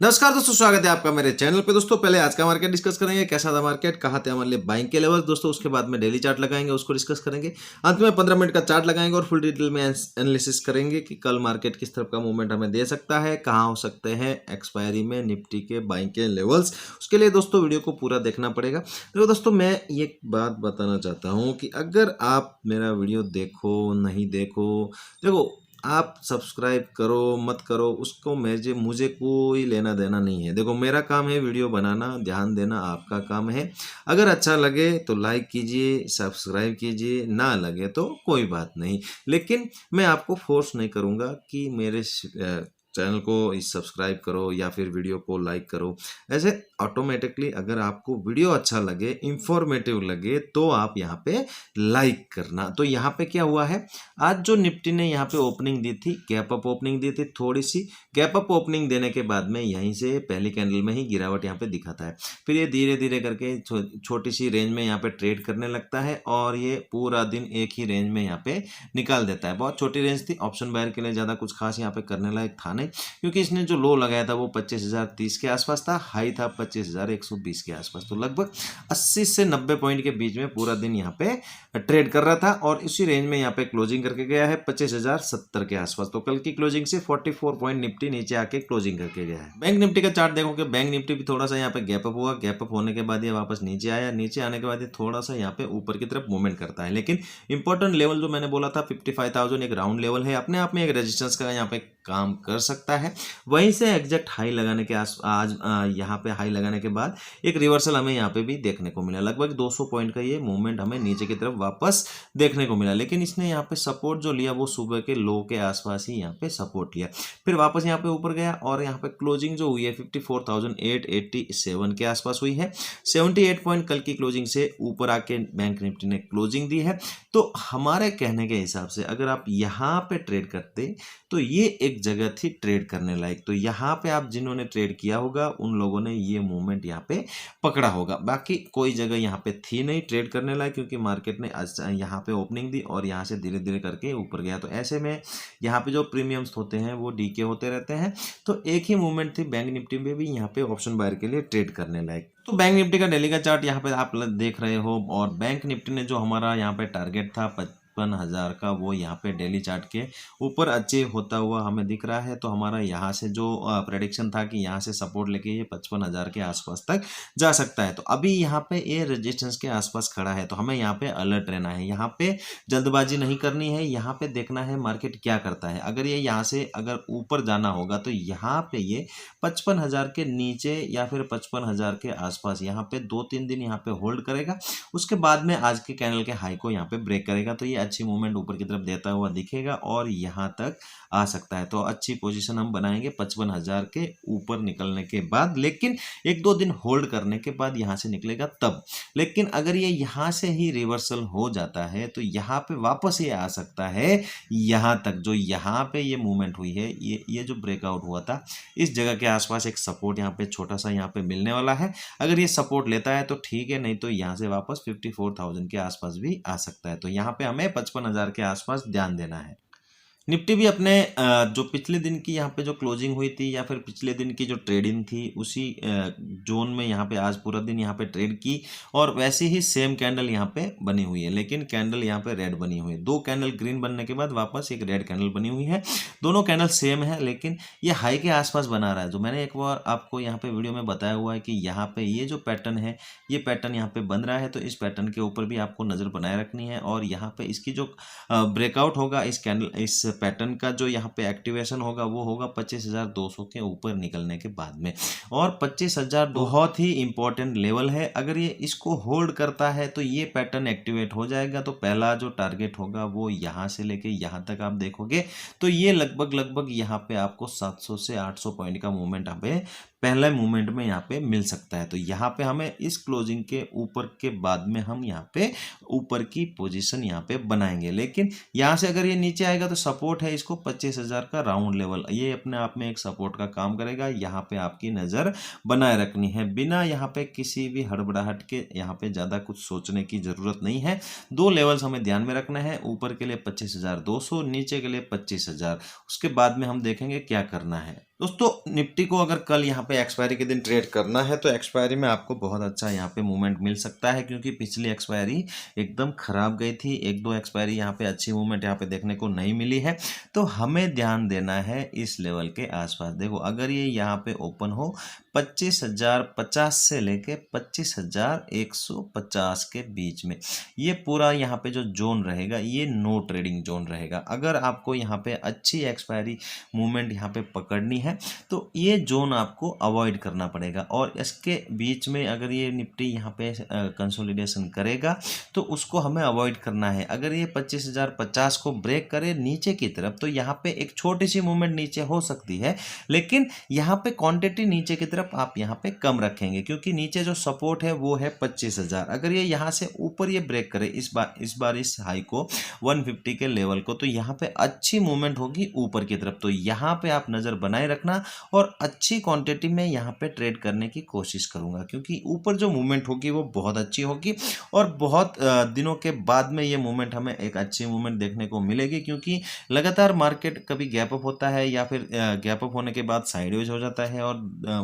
नमस्कार दोस्तों, स्वागत है आपका मेरे चैनल पे। दोस्तों पहले आज का मार्केट डिस्कस करेंगे, कैसा था मार्केट, कहाँ थे हमारे लिए बाइंग के लेवल दोस्तों। उसके बाद में डेली चार्ट लगाएंगे, उसको डिस्कस करेंगे। अंत में 15 मिनट का चार्ट लगाएंगे और फुल डिटेल में एनालिसिस करेंगे कि कल मार्केट किस तरफ का मूवमेंट हमें दे सकता है, कहाँ हो सकते हैं एक्सपायरी में निफ्टी के बाइंग के लेवल्स। उसके लिए दोस्तों वीडियो को पूरा देखना पड़ेगा। देखो दोस्तों, मैं एक बात बताना चाहता हूँ कि अगर आप मेरा वीडियो देखो नहीं देखो, आप सब्सक्राइब करो मत करो उसको मुझे कोई लेना देना नहीं है। देखो, मेरा काम है वीडियो बनाना, ध्यान देना आपका काम है। अगर अच्छा लगे तो लाइक कीजिए, सब्सक्राइब कीजिए, ना लगे तो कोई बात नहीं। लेकिन मैं आपको फोर्स नहीं करूँगा कि मेरे चैनल को सब्सक्राइब करो या फिर वीडियो को लाइक करो। ऐसे ऑटोमेटिकली अगर आपको वीडियो अच्छा लगे, इंफॉर्मेटिव लगे, तो आप यहाँ पे लाइक करना। तो यहाँ पे क्या हुआ है, आज जो निफ्टी ने यहाँ पे ओपनिंग दी थी, गैप अप ओपनिंग दी थी, थोड़ी सी गैप अप ओपनिंग देने के बाद में यहीं से पहली कैंडल में ही गिरावट यहाँ पे दिखाता है। फिर ये धीरे धीरे करके छोटी सी रेंज में यहाँ पे ट्रेड करने लगता है और ये पूरा दिन एक ही रेंज में यहाँ पे निकाल देता है। बहुत छोटी रेंज थी, ऑप्शन बायर के लिए ज़्यादा कुछ खास यहाँ पे करने लायक था नहीं, क्योंकि इसने जो लो लगाया था वो 25,030 के आसपास था, हाई था 25,120 के आसपास। तो लगभग 80 से 90 पॉइंट के बीच में पूरा दिन यहाँ पे ट्रेड कर रहा था और इसी रेंज में यहाँ पे क्लोजिंग करके गया है 25,070 के आसपास। तो कल की क्लोजिंग से 44 पॉइंट निफ्टी नीचे आके क्लोजिंग करके गया है। बैंक निफ्टी का चार्ट देखो कि बैंक निफ्टी भी थोड़ा सा यहाँ पे गैप अप हुआ, गैप अप होने के बाद ये वापस नीचे आया, नीचे आने के बाद ये थोड़ा सा यहाँ पे ऊपर की तरफ मूवमेंट करता है। लेकिन इंपॉर्टेंट लेवल जो मैंने बोला था 55,000 एक राउंड लेवल है, अपने आप में एक रेजिस्टेंस का यहाँ पे काम कर सकता है। वहीं से एग्जैक्ट हाई लगाने के आज यहाँ पे हाई लगाने के बाद एक रिवर्सल हमें यहाँ पे भी देखने को मिला। लगभग 200 पॉइंट का ये मूवमेंट हमें नीचे की तरफ वापस देखने को मिला। लेकिन इसने यहाँ पे सपोर्ट जो लिया वो सुबह के लो के आसपास ही यहाँ पे सपोर्ट लिया, फिर वापस यहाँ पे ऊपर गया और यहाँ पे क्लोजिंग जो हुई है 54,887 के आसपास हुई है। 78 पॉइंट कल की क्लोजिंग से ऊपर आके बैंक निफ्टी ने क्लोजिंग दी है। तो हमारे कहने के हिसाब से अगर आप यहाँ पे ट्रेड करते तो ये एक जगह थी ट्रेड करने लायक। तो यहाँ पे आप जिन्होंने ट्रेड किया होगा उन लोगों ने ये मूवमेंट यहाँ पे पकड़ा होगा। बाकी कोई जगह यहाँ पे थी नहीं ट्रेड करने लायक, क्योंकि मार्केट ने आज यहाँ पे ओपनिंग दी और यहाँ से धीरे धीरे करके ऊपर गया। तो ऐसे में यहाँ पे जो प्रीमियम्स होते हैं वो डीके होते रहते हैं। तो एक ही मूवमेंट थी बैंक निफ्टी में भी यहाँ पे ऑप्शन बायर के लिए ट्रेड करने लायक। तो बैंक निफ्टी का डेली का चार्ट यहाँ पे आप देख रहे हो और बैंक निफ्टी ने जो हमारा यहाँ पे टारगेट था 55,000 का, वो यहाँ पे डेली चार्ट के ऊपर अचीव होता हुआ हमें दिख रहा है। तो हमारा यहाँ से जो प्रेडिक्शन था कि यहाँ से सपोर्ट लेके ये 55,000 के आसपास तक जा सकता है। तो अभी यहाँ पे ये रेजिस्टेंस के आसपास खड़ा है, तो हमें यहाँ पे अलर्ट रहना है, यहाँ पे जल्दबाजी नहीं करनी है, यहाँ पे देखना है मार्केट क्या करता है। अगर ये यहाँ से अगर ऊपर जाना होगा तो यहाँ पे ये 55,000 के नीचे या फिर 55,000 के आसपास यहाँ पे 2-3 दिन यहाँ पे होल्ड करेगा। उसके बाद में आज के कैंडल के हाई को यहाँ पे ब्रेक करेगा, तो ये अच्छी मूवमेंट ऊपर की तरफ देता हुआ दिखेगा और यहाँ तक आ सकता है। तो अच्छी पोजीशन हम बनाएंगे 55,000 के ऊपर निकलने के बाद, लेकिन 1-2 दिन होल्ड करने के बाद यहाँ से निकलेगा तब। लेकिन अगर ये यहाँ से ही रिवर्सल हो जाता है तो यहाँ पे वापस ये आ सकता है यहाँ तक, जो यहाँ पे ये मूवमेंट हुई है, ये जो ब्रेकआउट हुआ था इस जगह के आसपास एक सपोर्ट यहाँ पे छोटा सा यहाँ पे मिलने वाला है। अगर ये सपोर्ट लेता है तो ठीक है, नहीं तो यहाँ से वापस 54,000 के आसपास भी आ सकता है। तो यहाँ पे हमें 55,000 के आसपास ध्यान देना है। निफ्टी भी अपने जो पिछले दिन की यहाँ पे जो क्लोजिंग हुई थी या फिर पिछले दिन की जो ट्रेडिंग थी उसी जोन में यहाँ पे आज पूरा दिन यहाँ पे ट्रेड की और वैसे ही सेम कैंडल यहाँ पे बनी हुई है, लेकिन कैंडल यहाँ पे रेड बनी हुई है। 2 कैंडल ग्रीन बनने के बाद वापस एक रेड कैंडल बनी हुई है। दोनों कैंडल सेम है, लेकिन ये हाई के आसपास बना रहा है। जो मैंने एक बार आपको यहाँ पे वीडियो में बताया हुआ है कि यहाँ पे ये जो पैटर्न है, ये पैटर्न यहाँ पे बन रहा है, तो इस पैटर्न के ऊपर भी आपको नज़र बनाए रखनी है। और यहाँ पे इसकी जो ब्रेकआउट होगा इस पैटर्न का जो यहाँ पे एक्टिवेशन होगा वो होगा 25,200 के ऊपर निकलने के बाद में। और 25,000 बहुत ही इंपॉर्टेंट लेवल है। अगर ये इसको होल्ड करता है तो ये पैटर्न एक्टिवेट हो जाएगा। तो पहला जो टारगेट होगा वो यहाँ से लेके यहाँ तक आप देखोगे तो ये लगभग यहाँ पे आपको 700 से 800 पॉइंट का मूवमेंट यहाँ पे पहले मूवमेंट में यहाँ पे मिल सकता है। तो यहाँ पे हमें इस क्लोजिंग के ऊपर के बाद में हम यहाँ पे ऊपर की पोजीशन यहाँ पे बनाएंगे। लेकिन यहाँ से अगर ये नीचे आएगा तो सपोर्ट है इसको 25,000 का राउंड लेवल, ये अपने आप में एक सपोर्ट का काम करेगा। यहाँ पे आपकी नज़र बनाए रखनी है, बिना यहाँ पे किसी भी हड़बड़ाहट के यहाँ पे ज़्यादा कुछ सोचने की ज़रूरत नहीं है। 2 लेवल्स हमें ध्यान में रखना है, ऊपर के लिए 25,200, नीचे के लिए 25,000। उसके बाद में हम देखेंगे क्या करना है। दोस्तों निफ्टी को अगर कल यहाँ पे एक्सपायरी के दिन ट्रेड करना है तो एक्सपायरी में आपको बहुत अच्छा यहाँ पे मूवमेंट मिल सकता है, क्योंकि पिछली एक्सपायरी एकदम खराब गई थी। एक दो एक्सपायरी यहाँ पे अच्छी मूवमेंट यहाँ पे देखने को नहीं मिली है, तो हमें ध्यान देना है इस लेवल के आसपास। देखो अगर ये यहाँ पे ओपन हो 25,050 से लेके 25,150 के बीच में, ये पूरा यहाँ पे जो जोन रहेगा ये नो ट्रेडिंग जोन रहेगा। अगर आपको यहाँ पे अच्छी एक्सपायरी मूवमेंट यहाँ पे पकड़नी है तो ये जोन आपको अवॉइड करना पड़ेगा, और इसके बीच में अगर ये निफ्टी यहाँ पे कंसोलिडेशन करेगा तो उसको हमें अवॉइड करना है। अगर ये 25,050 को ब्रेक करे नीचे की तरफ तो यहाँ पे एक छोटी सी मूवमेंट नीचे हो सकती है, लेकिन यहाँ पे क्वांटिटी नीचे की तरफ आप यहाँ पे कम रखेंगे, क्योंकि नीचे जो सपोर्ट है वो है 25,000। अगर ये यहाँ से ऊपर ये ब्रेक करे इस बार इस हाई को 150 के लेवल को, तो यहाँ पे अच्छी मूवमेंट होगी ऊपर की तरफ। तो यहाँ पे आप नज़र बनाए रखना और अच्छी क्वांटिटी में यहाँ पे ट्रेड करने की कोशिश करूँगा, क्योंकि ऊपर जो मूवमेंट होगी वो बहुत अच्छी होगी और बहुत दिनों के बाद में ये मूवमेंट हमें एक अच्छी मूवमेंट देखने को मिलेगी। क्योंकि लगातार मार्केट कभी गैप अप होता है या फिर गैप अप होने के बाद साइडवेज हो जाता है, और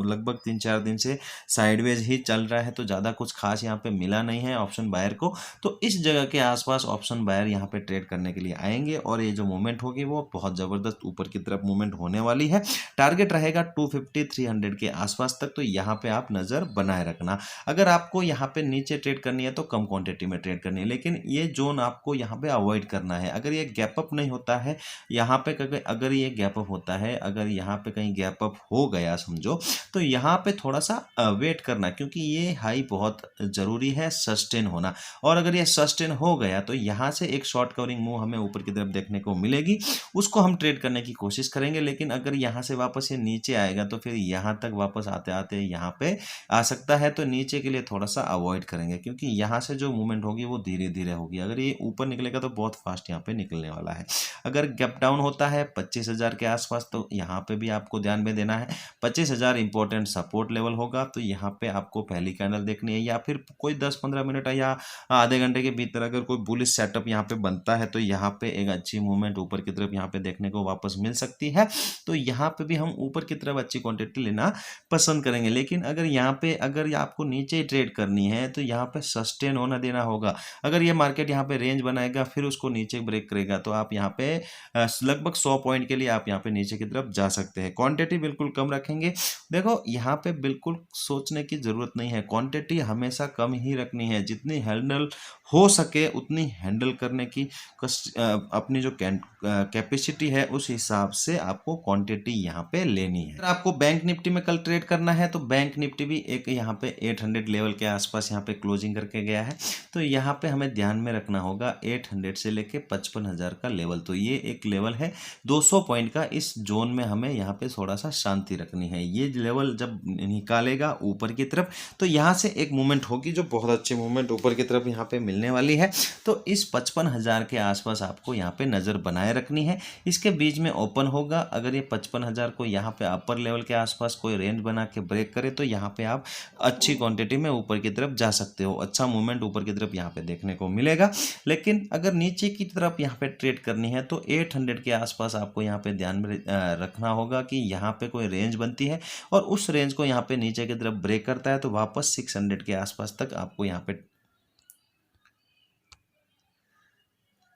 लगभग 3-4 दिन से साइडवेज ही चल रहा है, तो ज़्यादा कुछ खास यहाँ पे मिला नहीं है ऑप्शन बायर को। तो इस जगह के आसपास ऑप्शन बायर यहाँ पे ट्रेड करने के लिए आएंगे और ये जो मूवमेंट होगी वो बहुत ज़बरदस्त ऊपर की तरफ मूवमेंट होने वाली है। टारगेट रहेगा 250-300 के आसपास तक, तो यहाँ पे आप नज़र बनाए रखना। अगर आपको यहाँ पे नीचे ट्रेड करनी है तो कम क्वांटिटी में ट्रेड करनी है, लेकिन ये जोन आपको यहाँ पे अवॉइड करना है। अगर ये गैप अप नहीं होता है यहाँ पे, अगर ये गैप अप होता है, अगर यहाँ पे कहीं गैप अप हो गया समझो, तो यहाँ पे थोड़ा सा वेट करना, क्योंकि ये हाई बहुत ज़रूरी है सस्टेन होना। और अगर ये सस्टेन हो गया तो यहाँ से एक शॉर्ट कवरिंग मूव हमें ऊपर की तरफ देखने को मिलेगी, उसको हम ट्रेड करने की कोशिश करेंगे। लेकिन अगर यहाँ से वापस ये नीचे आएगा तो फिर यहाँ तक वापस आते आते यहाँ पे आ सकता है, तो नीचे के लिए थोड़ा सा अवॉइड करेंगे, क्योंकि यहाँ से जो मूवमेंट होगी वो धीरे धीरे होगी। अगर ये ऊपर निकलेगा तो बहुत फास्ट यहाँ पे निकलने वाला है। अगर गैप डाउन होता है 25,000 के आसपास तो यहाँ पे भी आपको ध्यान में देना है। 25,000 इंपॉर्टेंट सपोर्ट लेवल होगा, तो यहाँ पे आपको पहली कैंडल देखनी है, या फिर कोई 10-15 मिनट या आधे घंटे के भीतर अगर कोई बुलिश सेटअप यहाँ पे बनता है तो यहाँ पे एक अच्छी मूवमेंट ऊपर की तरफ यहाँ पे देखने को वापस मिल सकती है। तो यहाँ पे भी हम ऊपर की तरफ अच्छी क्वांटिटी लेना पसंद करेंगे। लेकिन अगर यहाँ पे अगर आपको नीचे ट्रेड करनी है तो यहाँ पे सस्टेन होना देना होगा। अगर ये मार्केट यहाँ पे रेंज बनाएगा फिर उसको नीचे ब्रेक करेगा तो आप यहाँ पे लगभग 100 पॉइंट के लिए आप यहाँ पे नीचे की तरफ जा सकते हैं। क्वांटिटी बिल्कुल कम रखेंगे। देखो यहाँ पे बिल्कुल सोचने की ज़रूरत नहीं है, क्वांटिटी हमेशा कम ही रखनी है, जितनी हैंडल हो सके उतनी हैंडल करने की अपनी जो कैपेसिटी है उस हिसाब से आपको क्वांटिटी यहाँ पे लेनी है। अगर आपको बैंक निफ्टी में कल ट्रेड करना है तो बैंक निफ्टी भी एक यहाँ पे 800 लेवल के आसपास यहाँ पे क्लोजिंग करके गया है, तो यहाँ पे हमें ध्यान में रखना होगा 800 से लेके 55,000 का लेवल। तो ये एक लेवल है 200 पॉइंट का, इस जोन में हमें यहाँ पे थोड़ा सा शांति रखनी है। ये लेवल जब निकालेगा ऊपर की तरफ तो यहाँ से एक मूवमेंट होगी जो बहुत अच्छी मूवमेंट ऊपर की तरफ यहाँ पे मिलने वाली है। तो इस 55,000 के आसपास आपको यहाँ पे नज़र बनाए रखनी है। इसके बीच में ओपन होगा, अगर ये 55,000 को यहाँ पे अपर लेवल के आसपास कोई रेंज बना के ब्रेक करे तो यहाँ पे आप अच्छी क्वांटिटी में ऊपर की तरफ जा सकते हो, अच्छा मूवमेंट ऊपर की तरफ यहाँ पे देखने को मिलेगा। लेकिन अगर नीचे की तरफ यहाँ पे ट्रेड करनी है तो 800 के आसपास आपको यहाँ पे ध्यान में रखना होगा कि यहाँ पे कोई रेंज बनती है और उस रेंज को यहाँ पे नीचे की तरफ ब्रेक करता है तो वापस 600 के आसपास तक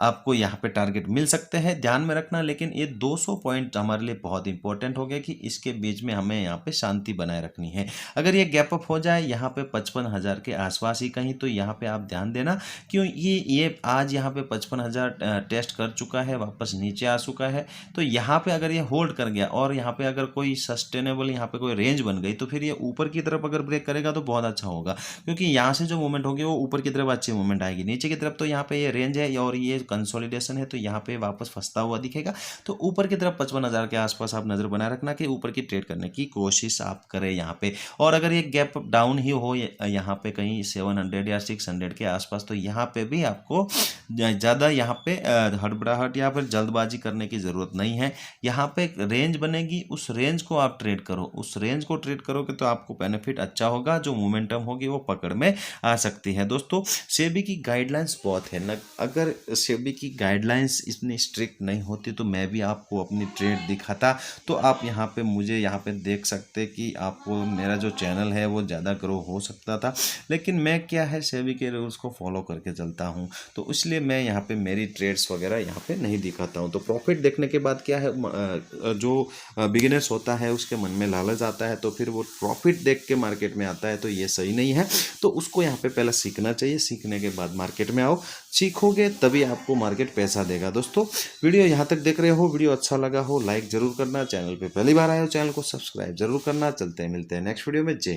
आपको यहाँ पे टारगेट मिल सकते हैं, ध्यान में रखना। लेकिन ये 200 पॉइंट हमारे लिए बहुत इंपॉर्टेंट हो गया कि इसके बीच में हमें यहाँ पे शांति बनाए रखनी है। अगर ये गैप अप हो जाए यहाँ पे 55,000 के आसपास ही कहीं, तो यहाँ पे आप ध्यान देना, क्यों ये आज यहाँ पे 55,000 टेस्ट कर चुका है, वापस नीचे आ चुका है। तो यहाँ पे अगर ये होल्ड कर गया और यहाँ पे अगर कोई सस्टेनेबल यहाँ पे कोई रेंज बन गई तो फिर ये ऊपर की तरफ अगर ब्रेक करेगा तो बहुत अच्छा होगा, क्योंकि यहाँ से जो मूवमेंट होगी वो ऊपर की तरफ अच्छी मूवमेंट आएगी। नीचे की तरफ तो यहाँ पे ये रेंज है और ये कंसोलिडेशन है, तो यहाँ पे वापस फंसता हुआ दिखेगा। तो ऊपर की तरफ 55,000 के आसपास आप नज़र बनाए रखना कि ऊपर की ट्रेड करने की कोशिश आप करें यहाँ पे। और अगर ये गैप डाउन ही हो यहाँ पे कहीं 700 या 600 के आसपास, तो यहाँ पे भी आपको ज़्यादा यहाँ पे हड़बड़ाहट या फिर जल्दबाजी करने की ज़रूरत नहीं है। यहाँ पे एक रेंज बनेगी, उस रेंज को आप ट्रेड करो। उस रेंज को ट्रेड करोगे तो आपको बेनिफिट अच्छा होगा, जो मोमेंटम होगी वो पकड़ में आ सकती है। दोस्तों सेबी की गाइडलाइंस बहुत है न, अगर सेबी की गाइडलाइंस इतनी स्ट्रिक्ट नहीं होती तो मैं भी आपको अपनी ट्रेड दिखाता। तो आप यहाँ पे मुझे यहाँ पे देख सकते कि आपको मेरा जो चैनल है वो ज़्यादा ग्रो हो सकता था, लेकिन मैं क्या है सेबी के रूल्स को फॉलो करके चलता हूँ, तो इसलिए मैं यहाँ पे मेरी ट्रेड्स वगैरह यहाँ पे नहीं दिखाता हूँ। तो प्रॉफिट देखने के बाद क्या है, जो बिगिनर्स होता है उसके मन में लालच आता है, तो फिर वो प्रॉफिट देख के मार्केट में आता है, तो ये सही नहीं है। तो उसको यहाँ पे पहले सीखना चाहिए, सीखने के बाद मार्केट में आओ, सीखोगे तभी आपको मार्केट पैसा देगा। दोस्तों वीडियो यहाँ तक देख रहे हो, वीडियो अच्छा लगा हो लाइक जरूर करना, चैनल पे पहली बार आए हो चैनल को सब्सक्राइब जरूर करना। चलते हैं, मिलते हैं नेक्स्ट वीडियो में। जय